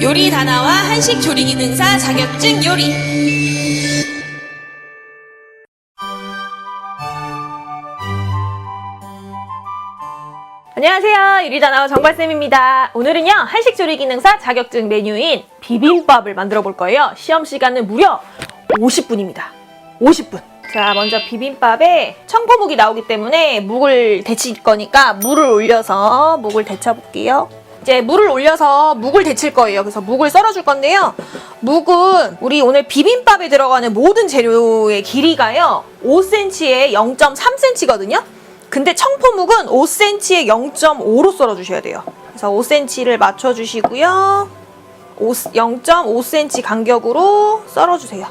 요리 다나와 한식 조리 기능사 자격증 요리. 안녕하세요, 요리다나와 정발쌤입니다. 오늘은요, 한식 조리 기능사 자격증 메뉴인 비빔밥을 만들어 볼 거예요. 시험 시간은 무려 50분입니다. 50분. 자, 먼저 비빔밥에 청포묵이 나오기 때문에 묵을 데칠 거니까 물을 올려서 묵을 데쳐 볼게요. 이제 물을 올려서 묵을 데칠 거예요. 그래서 묵을 썰어줄 건데요. 묵은 우리 오늘 비빔밥에 들어가는 모든 재료의 길이가요, 5cm에 0.3cm거든요. 근데 청포묵은 5cm에 0.5로 썰어주셔야 돼요. 그래서 5cm를 맞춰주시고요. 0.5cm 간격으로 썰어주세요.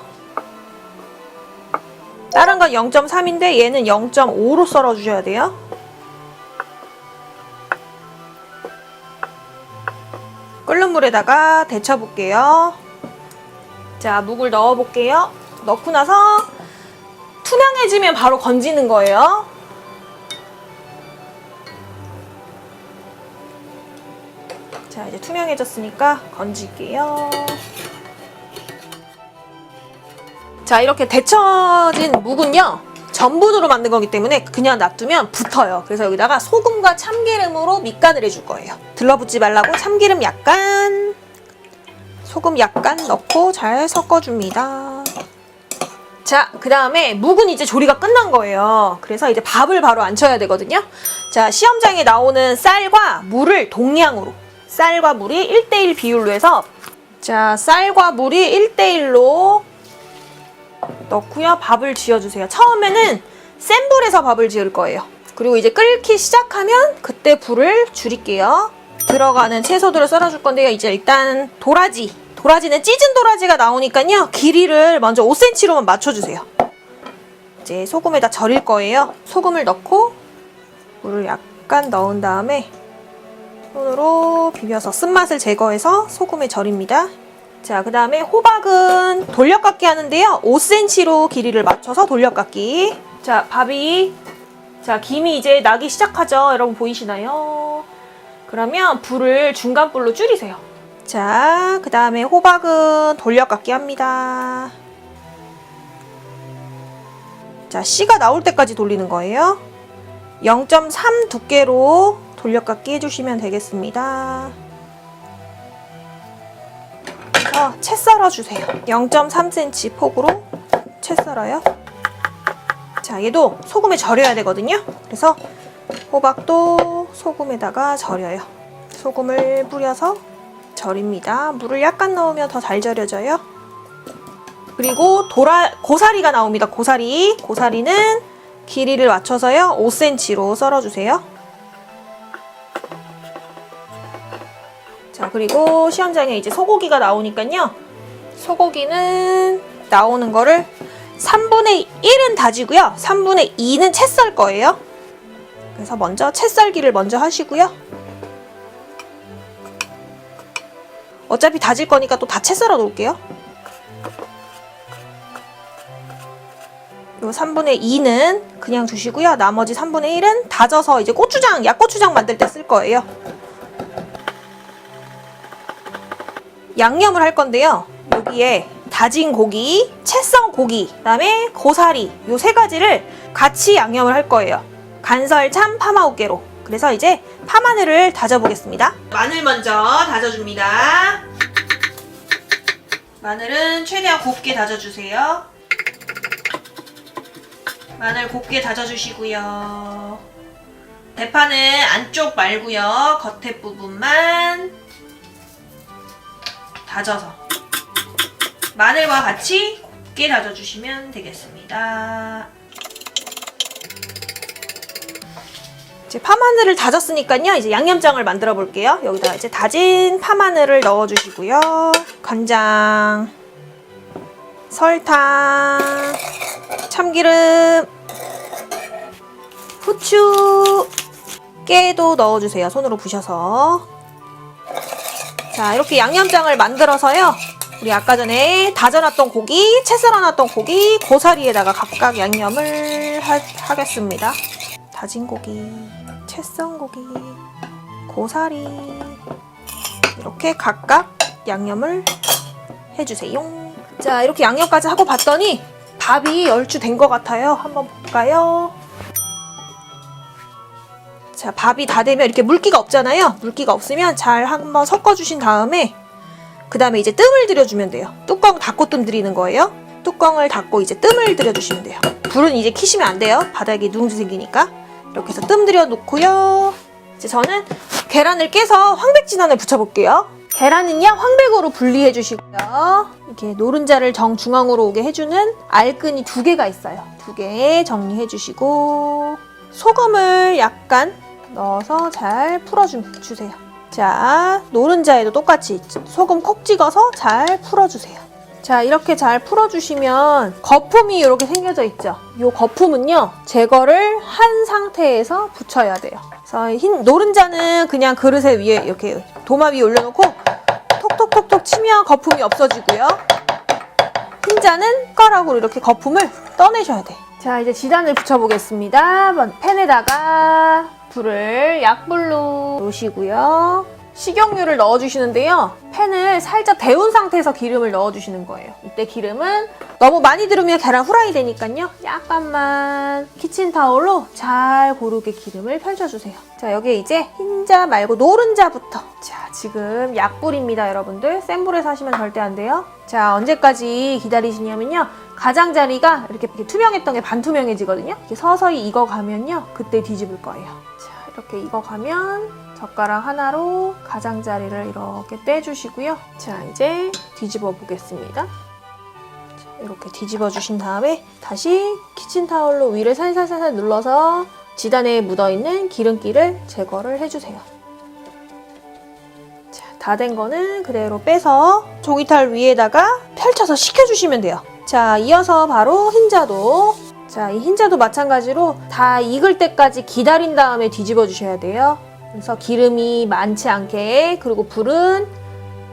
다른 건 0.3인데 얘는 0.5로 썰어주셔야 돼요. 끓는 물에다가 데쳐볼게요. 자, 묵을 넣어볼게요. 넣고 나서 투명해지면 바로 건지는 거예요. 자, 이제 투명해졌으니까 건질게요. 자, 이렇게 데쳐진 묵은요, 전분으로 만든 거기 때문에 그냥 놔두면 붙어요. 그래서 여기다가 소금과 참기름으로 밑간을 해줄 거예요. 들러붙지 말라고 참기름 약간, 소금 약간 넣고 잘 섞어줍니다. 자, 그 다음에 묵은 이제 조리가 끝난 거예요. 그래서 이제 밥을 바로 안 쳐야 되거든요. 자, 시험장에 나오는 쌀과 물을 동량으로, 쌀과 물이 1대1 비율로 해서, 자, 쌀과 물이 1대1로 넣고요. 밥을 지어주세요. 처음에는 센 불에서 밥을 지을 거예요. 그리고 이제 끓기 시작하면 그때 불을 줄일게요. 들어가는 채소들을 썰어줄 건데요. 이제 일단 도라지는 찢은 도라지가 나오니까요, 길이를 먼저 5cm로만 맞춰주세요. 이제 소금에다 절일 거예요. 소금을 넣고 물을 약간 넣은 다음에 손으로 비벼서 쓴맛을 제거해서 소금에 절입니다. 자, 그 다음에 호박은 돌려깎기 하는데요, 5cm로 길이를 맞춰서 돌려깎기. 자, 김이 이제 나기 시작하죠. 여러분 보이시나요? 그러면 불을 중간불로 줄이세요. 자, 그 다음에 호박은 돌려깎기 합니다. 자, 씨가 나올 때까지 돌리는 거예요. 0.3 두께로 돌려깎기 해주시면 되겠습니다. 채 썰어주세요. 0.3cm 폭으로 채 썰어요. 자, 얘도 소금에 절여야 되거든요. 그래서 호박도 소금에다가 절여요. 소금을 뿌려서 절입니다. 물을 약간 넣으면 더 잘 절여져요. 그리고 고사리가 나옵니다. 고사리는 길이를 맞춰서요, 5cm로 썰어주세요. 자, 그리고 시험장에 이제 소고기가 나오니까요, 소고기는 나오는 거를 3분의 1은 다지고요, 3분의 2는 채 썰 거예요. 그래서 먼저 채 썰기를 먼저 하시고요. 어차피 다질 거니까 또 다 채 썰어 놓을게요. 요 3분의 2는 그냥 두시고요. 나머지 3분의 1은 다져서 이제 약고추장 만들 때 쓸 거예요. 양념을 할 건데요. 여기에 다진 고기, 채 썬 고기, 그다음에 고사리, 요 세 가지를 같이 양념을 할 거예요. 간설참 파마우깨로. 그래서 이제 파마늘을 다져보겠습니다. 마늘 먼저 다져줍니다. 마늘은 최대한 곱게 다져주세요. 마늘 곱게 다져주시고요. 대파는 안쪽 말고요, 겉에 부분만 다져서 마늘과 같이 곱게 다져주시면 되겠습니다. 이제 파마늘을 다졌으니까요, 이제 양념장을 만들어 볼게요. 여기다 이제 다진 파마늘을 넣어주시고요. 간장, 설탕, 참기름, 후추, 깨도 넣어주세요. 손으로 부셔서. 자, 이렇게 양념장을 만들어서요, 우리 아까 전에 다져놨던 고기, 채 썰어놨던 고기, 고사리에다가 각각 양념을 하겠습니다. 다진 고기, 채 썬 고기, 고사리, 이렇게 각각 양념을 해주세요. 자, 이렇게 양념까지 하고 봤더니 밥이 얼추 된 것 같아요. 한번 볼까요? 자, 밥이 다 되면 이렇게 물기가 없잖아요. 물기가 없으면 잘 한번 섞어주신 다음에 그 다음에 이제 뜸을 들여주면 돼요. 뚜껑 닫고 뜸 들이는 거예요. 뚜껑을 닫고 이제 뜸을 들여주시면 돼요. 불은 이제 키시면 안 돼요. 바닥에 누룽지 생기니까. 이렇게 해서 뜸 들여 놓고요. 이제 저는 계란을 깨서 황백진한을 붙여볼게요. 계란은요, 황백으로 분리해 주시고요. 이렇게 노른자를 정중앙으로 오게 해주는 알끈이 2개가 있어요. 2개 정리해 주시고 소금을 약간 넣어서 잘 풀어주세요. 자, 노른자에도 똑같이 소금 콕 찍어서 잘 풀어주세요. 자, 이렇게 잘 풀어주시면 거품이 이렇게 생겨져 있죠. 이 거품은요, 제거를 한 상태에서 붙여야 돼요. 그래서 노른자는 그냥 그릇에 위에 이렇게 도마 위에 올려놓고 톡톡톡톡 치면 거품이 없어지고요. 흰자는 숟가락으로 이렇게 거품을 떠내셔야 돼. 자, 이제 지단을 붙여보겠습니다. 팬에다가 불을 약불로 놓으시고요. 식용유를 넣어주시는데요. 팬을 살짝 데운 상태에서 기름을 넣어주시는 거예요. 이때 기름은 너무 많이 들으면 계란 후라이 되니까요. 약간만 키친타올로 잘 고르게 기름을 펼쳐주세요. 자, 여기에 이제 흰자 말고 노른자부터. 자, 지금 약불입니다, 여러분들. 센 불에서 하시면 절대 안 돼요. 자, 언제까지 기다리시냐면요. 가장자리가 이렇게 투명했던 게 반투명해지거든요. 이렇게 서서히 익어가면요. 그때 뒤집을 거예요. 자, 이렇게 익어가면 젓가락 하나로 가장자리를 이렇게 떼주시고요. 자, 이제 뒤집어 보겠습니다. 자, 이렇게 뒤집어 주신 다음에 다시 키친타올로 위를 살살살살 눌러서 지단에 묻어있는 기름기를 제거를 해주세요. 자, 다 된 거는 그대로 빼서 종이탈 위에다가 펼쳐서 식혀주시면 돼요. 자, 이어서 바로 흰자도. 자, 이 흰자도 마찬가지로 다 익을 때까지 기다린 다음에 뒤집어 주셔야 돼요. 그래서 기름이 많지 않게, 그리고 불은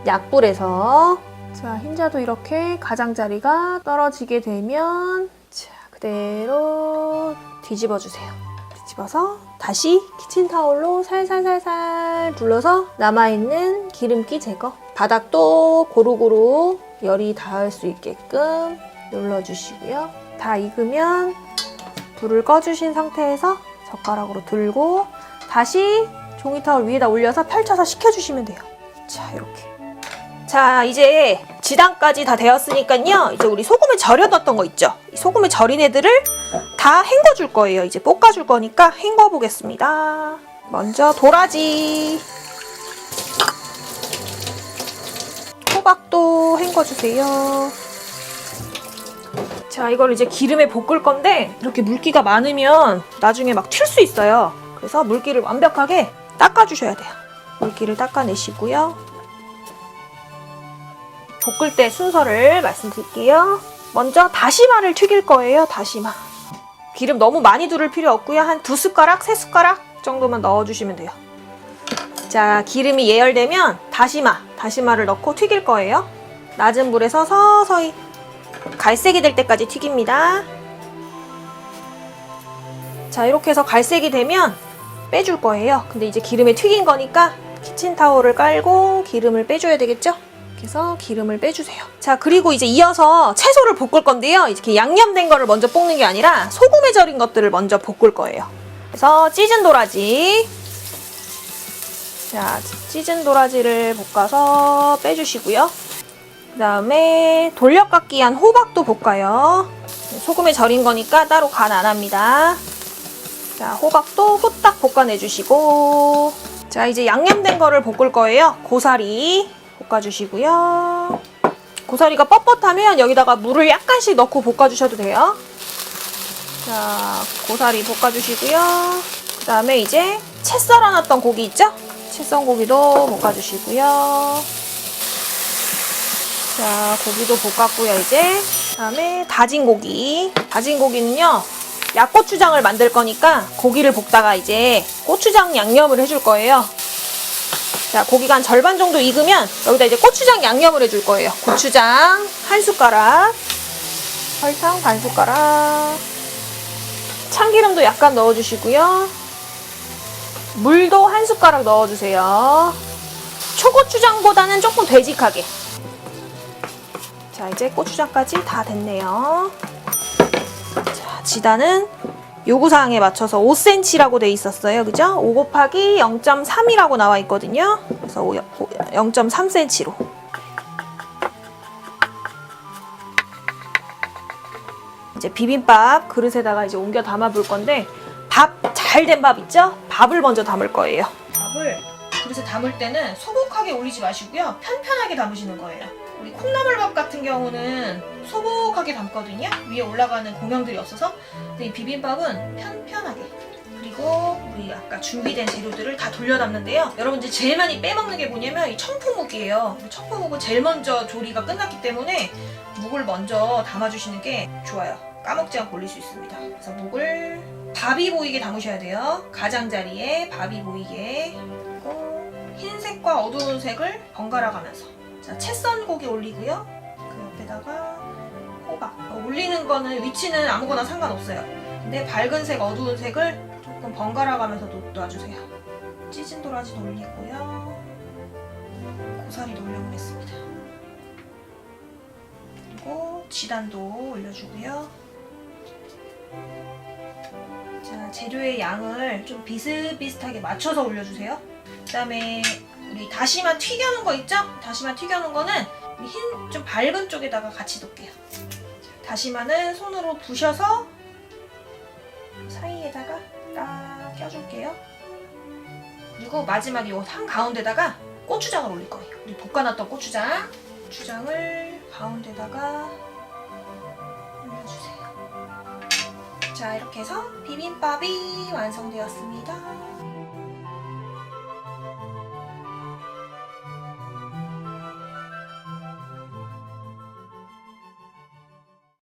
약불에서. 자, 흰자도 이렇게 가장자리가 떨어지게 되면 자, 그대로 뒤집어 주세요. 뒤집어서 다시 키친타올로 살살살살 눌러서 남아있는 기름기 제거. 바닥도 고루고루 열이 닿을 수 있게끔 눌러주시고요. 다 익으면 불을 꺼주신 상태에서 젓가락으로 들고 다시 종이타올 위에다 올려서 펼쳐서 식혀주시면 돼요. 자, 이렇게. 자, 이제 지단까지 다 되었으니까요. 이제 우리 소금에 절여놨던 거 있죠? 이 소금에 절인 애들을 다 헹궈줄 거예요. 이제 볶아줄 거니까 헹궈보겠습니다. 먼저 도라지. 호박도 헹궈주세요. 자, 이걸 이제 기름에 볶을 건데 이렇게 물기가 많으면 나중에 막 튈 수 있어요. 그래서 물기를 완벽하게 닦아주셔야 돼요. 물기를 닦아내시고요. 볶을 때 순서를 말씀드릴게요. 먼저 다시마를 튀길 거예요. 다시마. 기름 너무 많이 두를 필요 없고요. 한 2숟가락, 3숟가락 정도만 넣어주시면 돼요. 자, 기름이 예열되면 다시마를 넣고 튀길 거예요. 낮은 불에서 서서히 갈색이 될 때까지 튀깁니다. 자, 이렇게 해서 갈색이 되면 빼줄 거예요. 근데 이제 기름에 튀긴 거니까 키친타올을 깔고 기름을 빼줘야 되겠죠? 그래서 기름을 빼주세요. 자, 그리고 이제 이어서 채소를 볶을 건데요. 이렇게 양념된 거를 먼저 볶는 게 아니라 소금에 절인 것들을 먼저 볶을 거예요. 그래서 찢은 도라지. 자, 찢은 도라지를 볶아서 빼주시고요. 그 다음에 돌려깎기한 호박도 볶아요. 소금에 절인 거니까 따로 간 안 합니다. 자, 호박도 후딱 볶아내주시고. 자, 이제 양념된 거를 볶을 거예요. 고사리 볶아주시고요. 고사리가 뻣뻣하면 여기다가 물을 약간씩 넣고 볶아주셔도 돼요. 자, 고사리 볶아주시고요. 그 다음에 이제 채 썰어놨던 고기 있죠? 채 썬 고기도 볶아주시고요. 자, 고기도 볶았고요, 이제. 그 다음에 다진 고기. 다진 고기는요, 약고추장을 만들 거니까 고기를 볶다가 이제 고추장 양념을 해줄 거예요. 자, 고기가 한 절반 정도 익으면 여기다 이제 고추장 양념을 해줄 거예요. 고추장 1숟가락, 설탕 반 숟가락, 참기름도 약간 넣어주시고요. 물도 1숟가락 넣어주세요. 초고추장보다 고추장보다는 조금 되직하게. 자, 이제 고추장까지 다 됐네요. 자, 지단은 요구사항에 맞춰서 5cm라고 돼 있었어요. 그죠? 5 곱하기 0.3이라고 나와 있거든요. 그래서 0.3cm로. 이제 비빔밥 그릇에다가 이제 옮겨 담아 볼 건데, 밥 잘 된 밥 있죠? 밥을 먼저 담을 거예요. 밥을 그릇에 담을 때는 소복하게 올리지 마시고요. 편편하게 담으시는 거예요. 우리 콩나물밥 같은 경우는 소복하게 담거든요. 위에 올라가는 고명들이 없어서. 근데 이 비빔밥은 편편하게. 그리고 우리 아까 준비된 재료들을 다 돌려 담는데요. 여러분들 제일 많이 빼먹는 게 뭐냐면 이 청포묵이에요. 청포묵은 제일 먼저 조리가 끝났기 때문에 묵을 먼저 담아주시는 게 좋아요. 까먹지 않고 올릴 수 있습니다. 그래서 묵을 밥이 보이게 담으셔야 돼요. 가장자리에 밥이 보이게. 그리고 흰색과 어두운 색을 번갈아 가면서. 자, 채 썬 고기 올리고요. 그 옆에다가 호박. 올리는 거는 위치는 아무거나 상관없어요. 근데 밝은 색, 어두운 색을 조금 번갈아 가면서 놔주세요. 찌진 도라지도 올리고요. 고사리도 올려보겠습니다. 그리고 지단도 올려주고요. 자, 재료의 양을 좀 비슷비슷하게 맞춰서 올려주세요. 그 다음에 우리 다시마 튀겨놓은 거 있죠? 다시마 튀겨놓은 거는 흰, 좀 밝은 쪽에다가 같이 놓을게요. 다시마는 손으로 부셔서 사이에다가 딱 껴줄게요. 그리고 마지막에 이 한가운데다가 고추장을 올릴 거예요. 우리 볶아놨던 고추장. 고추장을 가운데다가 올려주세요. 자, 이렇게 해서 비빔밥이 완성되었습니다.